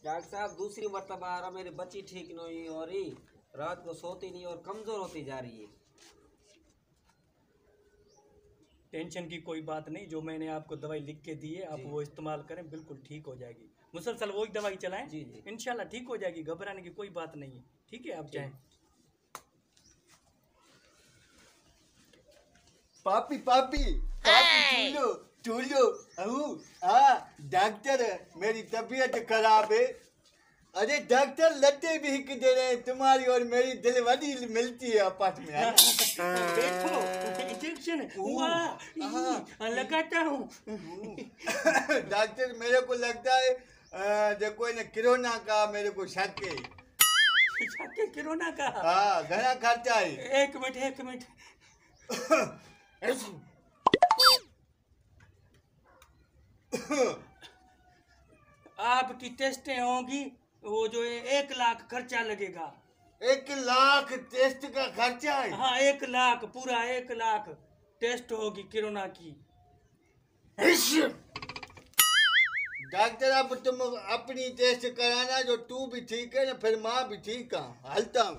Doctor साहब दूसरी मरतबा आ रहा, मेरी बच्ची ठीक नहीं हो रही, रात को सोती नहीं और कमजोर होती जा रही है। टेंशन की कोई बात नहीं, जो मैंने आपको दवाई लिख के दी है आप वो इस्तेमाल करें, बिल्कुल ठीक हो जाएगी। मुसलसल वही दवाई चलाएं, जी जी इंशाल्लाह ठीक हो जाएगी, घबराने की कोई बात नहीं है। ठीक है, आप चाहें। पापी पापी पापी चूलो चूलो हाँ डॉक्टर मेरी तबीयत खराब है। अरे डॉक्टर लट्टे भी हिक दे रहे हैं, तुम्हारी और मेरी दिलवाली मिलती है आपस में। देखो इंजेक्शन लगाता हूँ। डॉक्टर मेरे को लगता है जो कोई ने कोरोना का मेरे को शक है। कोरोना का? हाँ घना खर्चा है। एक मिनट आपकी टेस्टें होंगी, वो जो है 1 लाख खर्चा लगेगा। 1 लाख टेस्ट का खर्चा है? हाँ 1 लाख, पूरा 1 लाख टेस्ट होगी कोरोना की। डॉक्टर अब तुम अपनी टेस्ट कराना, जो तू भी ठीक है ना फिर माँ भी ठीक है। हलता हूँ।